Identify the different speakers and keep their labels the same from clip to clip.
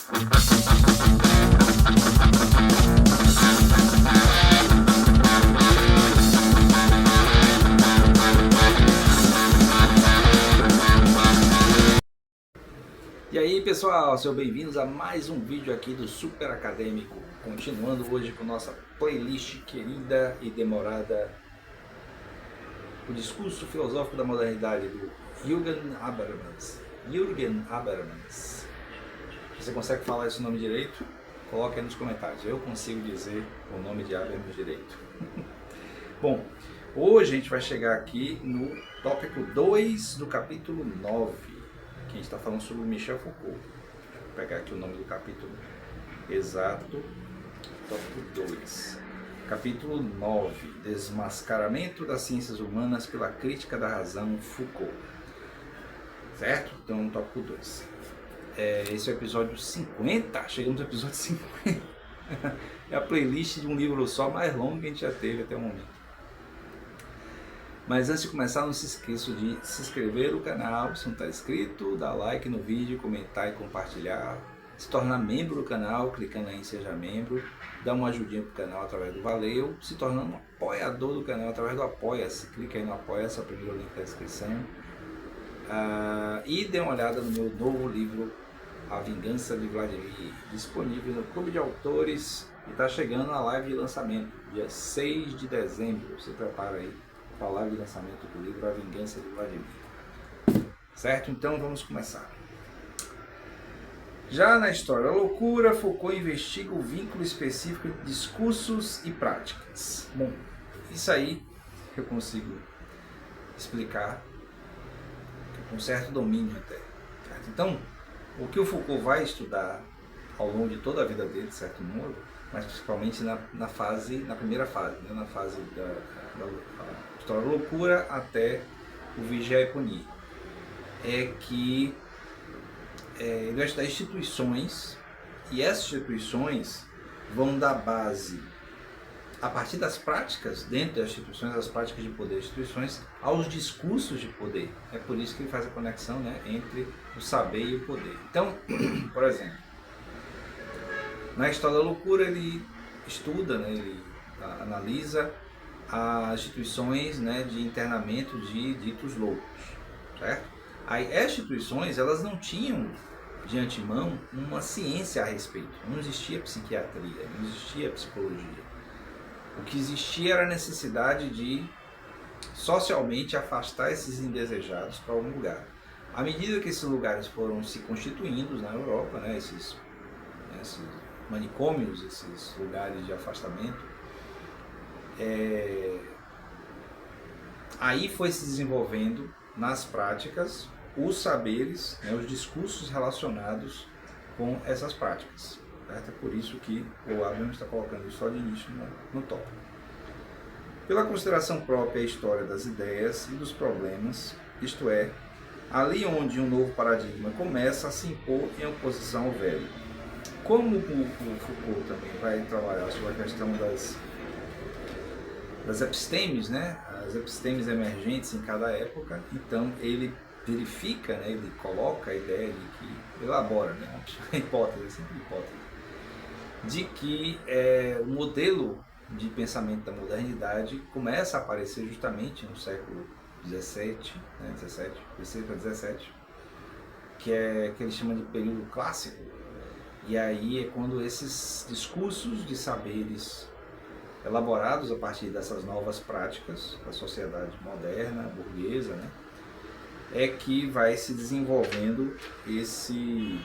Speaker 1: E aí pessoal, sejam bem-vindos a mais um vídeo aqui do Super Acadêmico, continuando hoje com nossa playlist querida e demorada, o discurso filosófico da modernidade do Jürgen Habermas. Você consegue falar esse nome direito? Coloque aí nos comentários, eu consigo dizer o nome de Habermas direito. Bom, hoje a gente vai chegar aqui no tópico 2 do capítulo 9. Que a gente está falando sobre Michel Foucault. Deixa eu pegar aqui o nome do capítulo exato, tópico 2. Capítulo 9, Desmascaramento das Ciências Humanas pela Crítica da Razão, Foucault. Certo? Então, tópico 2. Esse é o episódio 50, chegamos ao episódio 50. É a playlist de um livro só mais longo que a gente já teve até o momento. Mas antes de começar, não se esqueça de se inscrever no canal, se não está inscrito, dar like no vídeo, comentar e compartilhar, se tornar membro do canal, clicando aí em Seja Membro, dar uma ajudinha pro canal através do Valeu, se tornando um apoiador do canal através do Apoia-se, clica aí no Apoia-se, é o primeiro link da descrição, e dê uma olhada no meu novo livro, A Vingança de Vladimir, disponível no Clube de Autores, e está chegando a live de lançamento, dia 6 de dezembro, se prepara aí para a live de lançamento do livro A Vingança de Vladimir. Certo? Então vamos começar. Já na História da Loucura, Foucault investiga o vínculo específico entre discursos e práticas. Bom, isso aí eu consigo explicar com certo domínio até. Certo? Então, o que o Foucault vai estudar ao longo de toda a vida dele, de certo modo, mas principalmente na primeira fase, né? Na fase da História da Loucura até o Vigia e Punir, é que ele vai estudar instituições, e essas instituições vão dar base, a partir das práticas, dentro das instituições, as práticas de poder das instituições, aos discursos de poder. É por isso que ele faz a conexão, né, entre o saber e o poder. Então, por exemplo, na História da Loucura ele estuda, né, ele analisa as instituições, né, de internamento de ditos loucos, certo? Aí as instituições, elas não tinham de antemão uma ciência a respeito, não existia psiquiatria, não existia psicologia. O que existia era a necessidade de socialmente afastar esses indesejados para algum lugar. À medida que esses lugares foram se constituindo na Europa, né, esses manicômios, esses lugares de afastamento, aí foi se desenvolvendo nas práticas os saberes, né, os discursos relacionados com essas práticas. Certo? É por isso que o Habermas está colocando isso só de início no tópico. Pela consideração própria, a história das ideias e dos problemas, isto é, ali onde um novo paradigma começa a se impor em oposição ao velho. Como o Foucault também vai trabalhar sobre a questão das epistemes, né? As epistemes emergentes em cada época, então ele verifica, né? Ele coloca a ideia de que, elabora, né? A hipótese, sempre hipótese, de que o modelo de pensamento da modernidade começa a aparecer justamente no século XVII, né? 16 para 17, que ele chama de período clássico, e aí é quando esses discursos de saberes elaborados a partir dessas novas práticas da sociedade moderna, burguesa, né, é que vai se desenvolvendo esse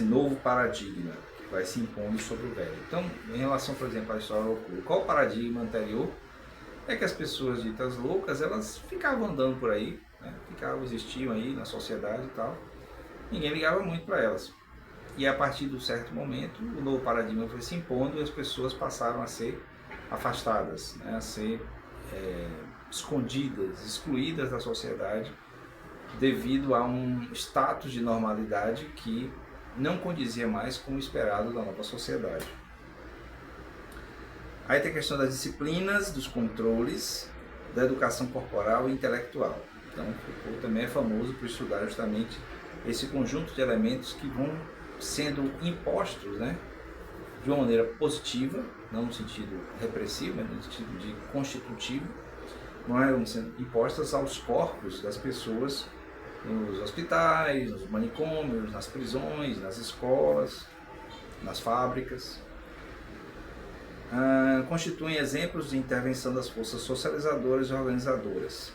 Speaker 1: novo paradigma que vai se impondo sobre o velho. Então, em relação, por exemplo, à História da Loucura, qual o paradigma anterior? É que as pessoas ditas loucas, elas ficavam andando por aí, né, existiam aí na sociedade e tal, ninguém ligava muito para elas. E a partir de um certo momento, o novo paradigma foi se impondo e as pessoas passaram a ser afastadas, né, a ser escondidas, excluídas da sociedade, devido a um status de normalidade que não condizia mais com o esperado da nova sociedade. Aí tem a questão das disciplinas, dos controles, da educação corporal e intelectual. Então, Foucault também é famoso por estudar justamente esse conjunto de elementos que vão sendo impostos, né, de uma maneira positiva, não no sentido repressivo, mas no sentido de constitutivo, não é, vão sendo impostas aos corpos das pessoas nos hospitais, nos manicômios, nas prisões, nas escolas, nas fábricas. Constituem exemplos de intervenção das forças socializadoras e organizadoras.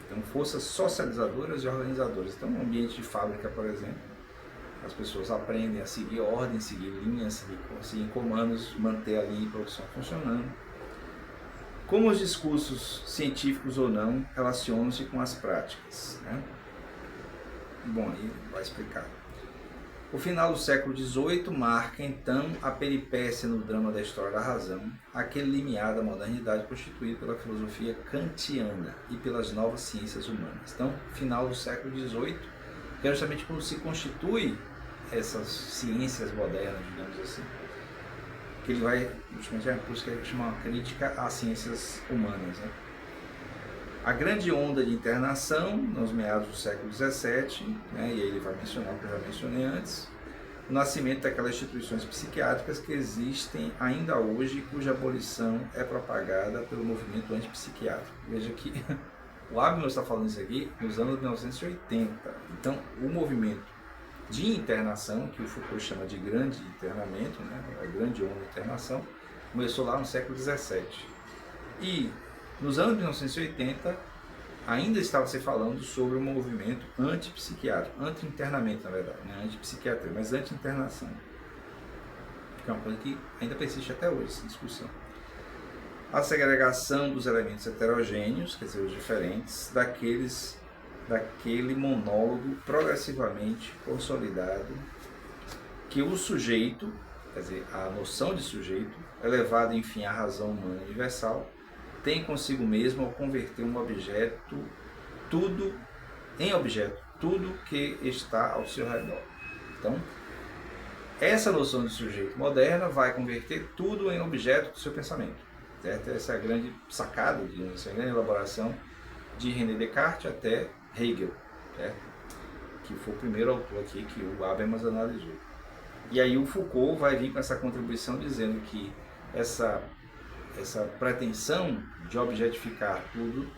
Speaker 1: Então, forças socializadoras e organizadoras. Então, no ambiente de fábrica, por exemplo, as pessoas aprendem a seguir ordens, seguir linhas, seguir comandos, manter ali a produção funcionando. Como os discursos científicos ou não relacionam-se com as práticas, né? Bom, aí vai explicar. O final do século XVIII marca, então, a peripécia no drama da história da razão, aquele limiar da modernidade constituído pela filosofia kantiana e pelas novas ciências humanas. Então, final do século XVIII, que é justamente quando se constitui essas ciências modernas, digamos assim, que ele vai, justamente, por isso que ele chama uma crítica às ciências humanas, né? A grande onda de internação, nos meados do século XVII, né, e aí ele vai mencionar o que eu já mencionei antes, o nascimento daquelas instituições psiquiátricas que existem ainda hoje, cuja abolição é propagada pelo movimento antipsiquiátrico. Veja que o Abner está falando isso aqui nos anos 1980. Então, o movimento de internação, que o Foucault chama de grande internamento, né, a grande onda de internação, começou lá no século XVII. E nos anos 1980, ainda estava se falando sobre o movimento antipsiquiátrico, anti-internamento, na verdade, não é antipsiquiatria, mas anti-internação, que é uma coisa que ainda persiste até hoje, essa discussão. A segregação dos elementos heterogêneos, quer dizer, os diferentes, daquele monólogo progressivamente consolidado, que o sujeito, quer dizer, a noção de sujeito, elevada, enfim, à razão humana universal, tem consigo mesmo ao converter um objeto, tudo que está ao seu redor. Então, essa noção de sujeito moderna vai converter tudo em objeto do seu pensamento. Certo? Essa é a grande sacada, essa é a grande elaboração de René Descartes até Hegel, certo? Que foi o primeiro autor aqui que o Habermas analisou. E aí o Foucault vai vir com essa contribuição dizendo que essa pretensão de objetificar tudo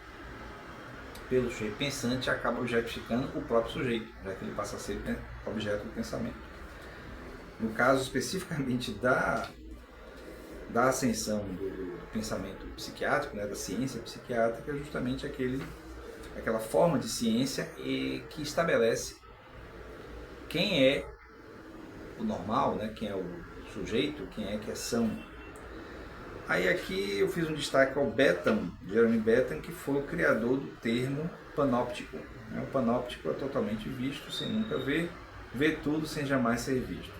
Speaker 1: pelo sujeito pensante acaba objetificando o próprio sujeito, já que ele passa a ser objeto do pensamento. No caso especificamente da ascensão do pensamento psiquiátrico, né, da ciência psiquiátrica, é justamente aquela forma de ciência que estabelece quem é o normal, né, quem é o sujeito, quem é que é são. Aí aqui eu fiz um destaque ao Bentham, Jeremy Bentham, que foi o criador do termo panóptico. O panóptico é totalmente visto sem nunca ver tudo sem jamais ser visto,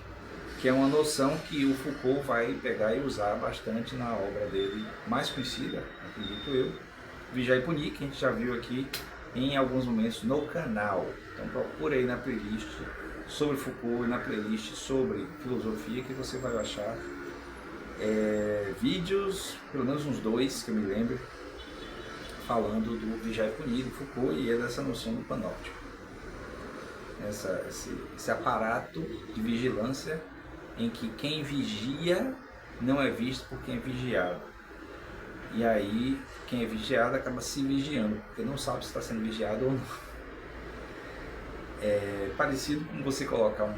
Speaker 1: que é uma noção que o Foucault vai pegar e usar bastante na obra dele mais conhecida, acredito eu, Vigiar e Punir, que a gente já viu aqui em alguns momentos no canal. Então procura aí na playlist sobre Foucault e na playlist sobre filosofia que você vai achar vídeos, pelo menos uns 2 que eu me lembro, falando do Vigiar e Punir, do Foucault, e dessa noção do panóptico. Esse aparato de vigilância em que quem vigia não é visto por quem é vigiado. E aí quem é vigiado acaba se vigiando, porque não sabe se está sendo vigiado ou não. É parecido com você colocar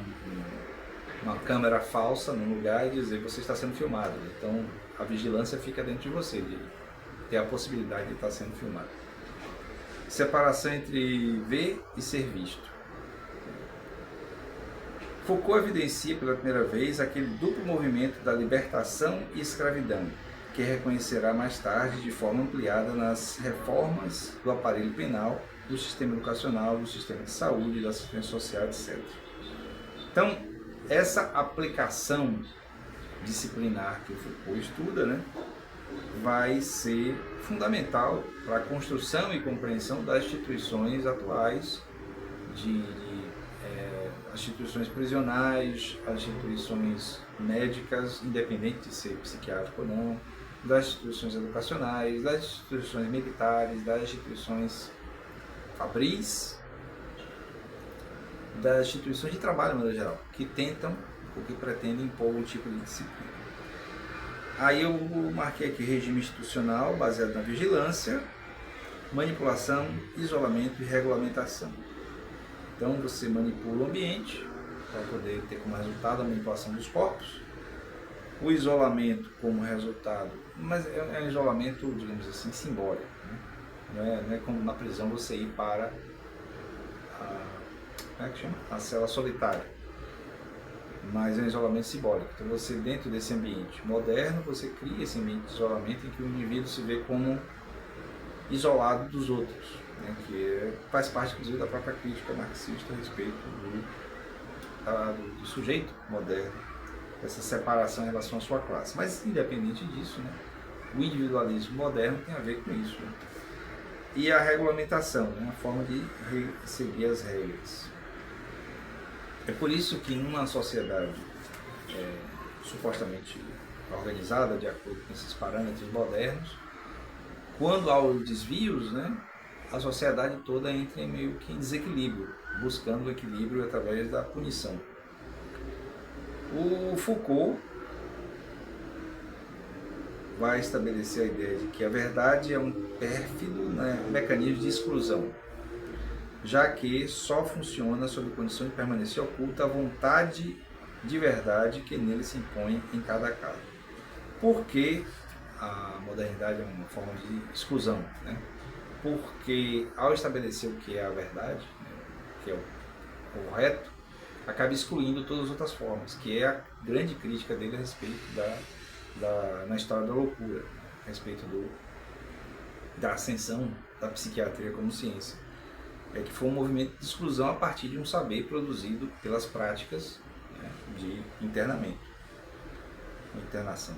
Speaker 1: uma câmera falsa num lugar e dizer que você está sendo filmado. Então a vigilância fica dentro de você, de ter a possibilidade de estar sendo filmado. Separação entre ver e ser visto. Foucault evidencia pela primeira vez aquele duplo movimento da libertação e escravidão, que reconhecerá mais tarde de forma ampliada nas reformas do aparelho penal, do sistema educacional, do sistema de saúde, da assistência social, etc. Então, essa aplicação disciplinar que o Foucault estuda, né, vai ser fundamental para a construção e compreensão das instituições atuais, as instituições prisionais, as instituições médicas, independente de ser psiquiátrico ou não, das instituições educacionais, das instituições militares, das instituições fabris das instituições de trabalho, de maneira geral, que tentam ou que pretendem impor algum tipo de disciplina. Aí eu marquei aqui regime institucional baseado na vigilância, manipulação, isolamento e regulamentação. Então você manipula o ambiente para poder ter como resultado a manipulação dos corpos, o isolamento como resultado, mas é um isolamento, digamos assim, simbólico, né? Não é como na prisão você ir para a cela solitária, mas é um isolamento simbólico. Então você, dentro desse ambiente moderno, você cria esse ambiente de isolamento em que o indivíduo se vê como isolado dos outros, né? Que faz parte, inclusive, da própria crítica marxista a respeito do sujeito moderno, essa separação em relação à sua classe. Mas, independente disso, né, o individualismo moderno tem a ver com isso, né? E a regulamentação, né, a forma de seguir as regras. É por isso que numa sociedade supostamente organizada de acordo com esses parâmetros modernos, quando há os desvios, né, a sociedade toda entra em meio que em desequilíbrio, buscando o equilíbrio através da punição. O Foucault vai estabelecer a ideia de que a verdade é um pérfido, né, mecanismo de exclusão, já que só funciona sob condição de permanecer oculta a vontade de verdade que nele se impõe em cada caso. Por que a modernidade é uma forma de exclusão, né? Porque ao estabelecer o que é a verdade, né, que é o correto, acaba excluindo todas as outras formas, que é a grande crítica dele a respeito na história da loucura, a respeito da ascensão da psiquiatria como ciência. É que foi um movimento de exclusão a partir de um saber produzido pelas práticas, né, de internamento, internação.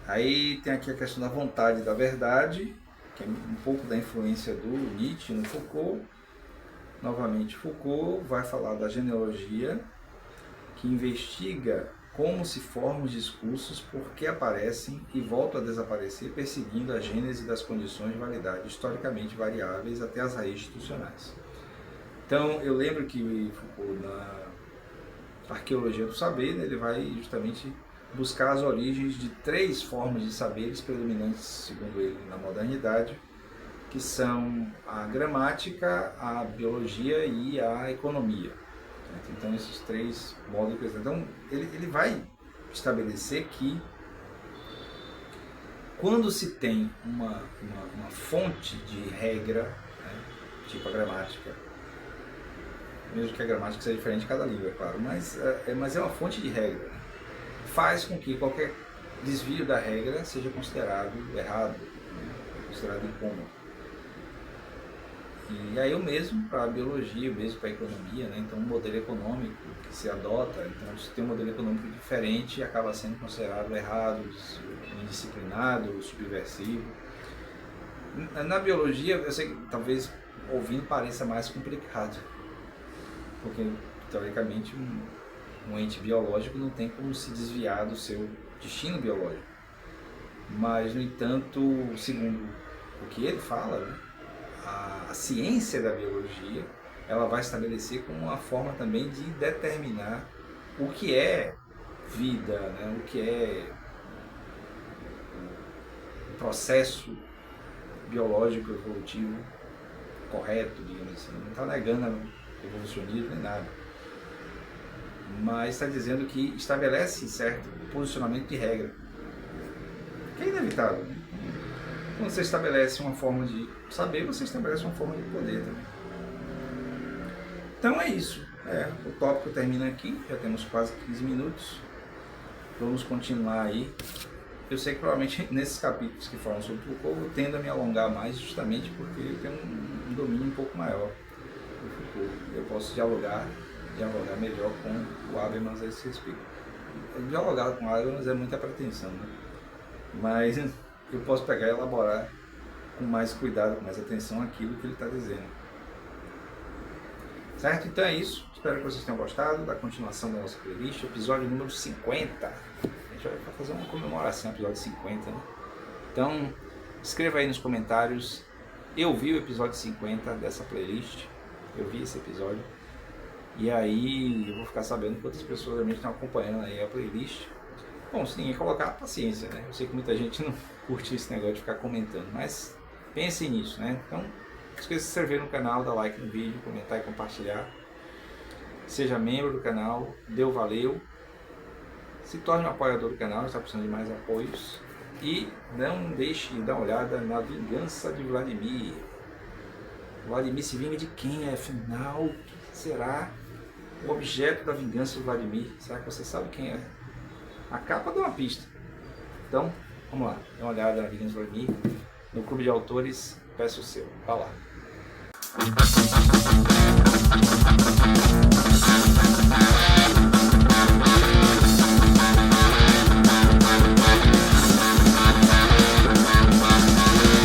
Speaker 1: Aí tem aqui a questão da vontade da verdade, que é um pouco da influência do Nietzsche no Foucault. Novamente, Foucault vai falar da genealogia, que investiga como se formam os discursos, por que aparecem e voltam a desaparecer, perseguindo a gênese das condições de validade historicamente variáveis até as raízes institucionais. Então, eu lembro que Foucault, na arqueologia do saber, né, ele vai justamente buscar as origens de 3 formas de saberes predominantes, segundo ele, na modernidade, que são a gramática, a biologia e a economia. Então, esses 3 modos de pensar. Então, ele vai estabelecer que quando se tem uma fonte de regra, né, tipo a gramática, mesmo que a gramática seja diferente de cada língua, é claro, mas é uma fonte de regra, né, faz com que qualquer desvio da regra seja considerado errado, né, considerado incômodo. E aí o mesmo para a biologia, o mesmo para a economia, né? Então um modelo econômico que se adota, então se tem um modelo econômico diferente, acaba sendo considerado errado, indisciplinado, subversivo. Na biologia, eu sei que talvez ouvindo pareça mais complicado, porque teoricamente um ente biológico não tem como se desviar do seu destino biológico. Mas, no entanto, segundo o que ele fala, né, a ciência da biologia, ela vai estabelecer como uma forma também de determinar o que é vida, né? O que é o processo biológico evolutivo correto, digamos assim. Não está negando o evolucionismo nem nada, mas está dizendo que estabelece certo posicionamento de regra, que é inevitável, né? Quando você estabelece uma forma de saber, você estabelece uma forma de poder também. Então é isso. O tópico termina aqui, já temos quase 15 minutos. Vamos continuar aí. Eu sei que provavelmente nesses capítulos que falam sobre Foucault eu tendo a me alongar mais, justamente porque eu tenho um domínio um pouco maior do Foucault. Eu posso dialogar melhor com o Habermas a esse respeito. Dialogar com o Habermas é muita pretensão, né? Mas eu posso pegar e elaborar com mais cuidado, com mais atenção aquilo que ele está dizendo. Certo? Então é isso. Espero que vocês tenham gostado da continuação da nossa playlist, episódio número 50. A gente vai fazer uma comemoração, episódio 50, né? Então, escreva aí nos comentários. Eu vi o episódio 50 dessa playlist. eu vi esse episódio. E aí eu vou ficar sabendo quantas pessoas realmente estão acompanhando aí a playlist. Bom, se ninguém colocar, paciência, né? Eu sei que muita gente não curte esse negócio de ficar comentando, mas pensem nisso, né? Então, não esqueça de se inscrever no canal, dar like no vídeo, comentar e compartilhar. Seja membro do canal, dê o valeu. Se torne um apoiador do canal, está precisando de mais apoios. E não deixe de dar uma olhada na vingança de Vladimir. Vladimir se vinga de quem? Afinal, o que será o objeto da vingança de Vladimir? Será que você sabe quem é? A capa dá uma pista. Então, vamos lá. Dá uma olhada na vingança de Vladimir. No Clube de Autores, peço o seu. Vá lá.